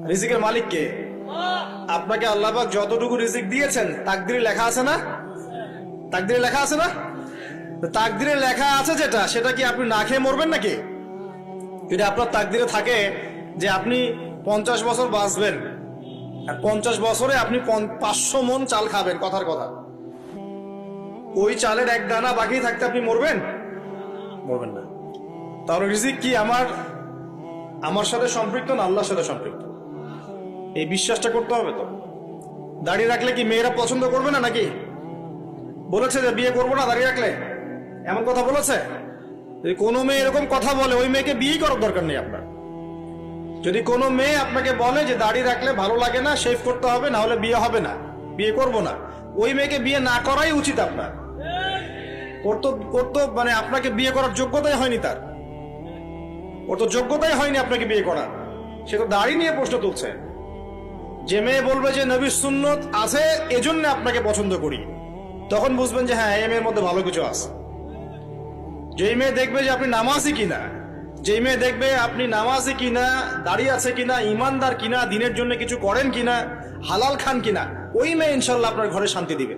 রিজিকের মালিক কে? আপনাকে আল্লাহ পাক যতটুকু রিজিক দিয়েছেন তাকদিরে লেখা আছে না? তাকদিরে লেখা আছে না? তাকদিরে লেখা আছে যেটা, সেটা কি আপনি না খেয়ে মরবেন নাকি? যদি আপনার তাকদিরে থাকে যে আপনি 50 বছর বাঁচবেন, আর 50 বছরে আপনি 500 মন চাল খাবেন, কথার কথা, ওই চালের এক দানা বাকি থাকতে আপনি মরবেন? মরবেন না। তাহলে রিজিক কি আমার সাথে সম্পৃক্ত না আল্লাহর সাথে সম্পৃক্ত? এই বিশ্বাসটা করতে হবে। তো দাড়ি রাখলে কি মেয়েরা পছন্দ করবে না নাকি? বলেছে যে বিয়ে করবো না দাড়ি রাখলে, এমন কথা বলেছে? যদি কোনো মেয়ে এরকম কথা বলে, ওই মেয়েকে বিয়ে করার দরকার নেই আপনার। যদি কোনো মেয়ে আপনাকে বলে যে দাড়ি রাখলে ভালো লাগে না, শেভ করতে হবে, না হলে বিয়ে হবে না, বিয়ে করবো না, ওই মেয়েকে বিয়ে না করাই উচিত আপনার। ওর তো মানে আপনাকে বিয়ে করার যোগ্যতাই হয়নি, ওর তো যোগ্যতাই হয়নি আপনাকে বিয়ে করার। সে তো দাড়ি নিয়ে প্রশ্ন তুলছে। যে মেয়ে বলবে যে নবীর সুন্নত আছে এজন্য আপনাকে পছন্দ করি, তখন বুঝবেন যে হ্যাঁ, এই মেয়ের মধ্যে ভালো কিছু আছে। যেই মেয়ে দেখবে যে আপনি নামাজি কিনা, যেই মেয়ে দেখবে আপনি নামাজি কিনা, দাঁড়িয়ে আছে কিনা, ইমানদার কিনা, দিনের জন্য কিছু করেন কিনা, হালাল খান কিনা, ওই মেয়ে ইনশাল্লাহ আপনার ঘরে শান্তি দিবে।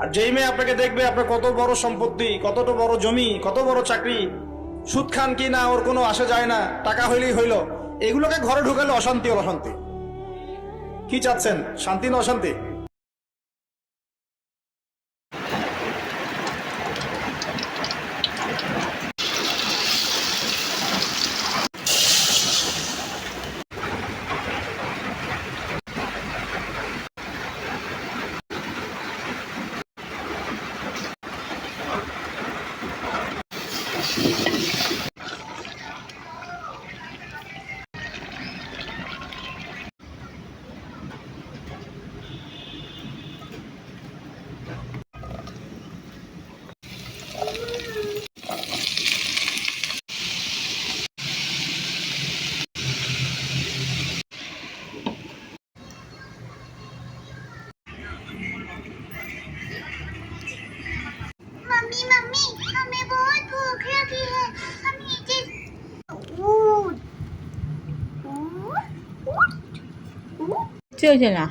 আর যেই মেয়ে আপনাকে দেখবে আপনার কত বড় সম্পত্তি, কতটা বড় জমি, কত বড় চাকরি, সুদ খান কিনা ওর কোনো আসে যায় না, টাকা হইলেই হইল, এগুলোকে ঘরে ঢুকালে অশান্তি। অশান্তি কি চাচ্ছেন, শান্তি না অশান্তি? मम्मी मम्मी हमें बहुत भूख लगी है, हम नीचे ऊट ऊट ऊट ऊट চলছে না।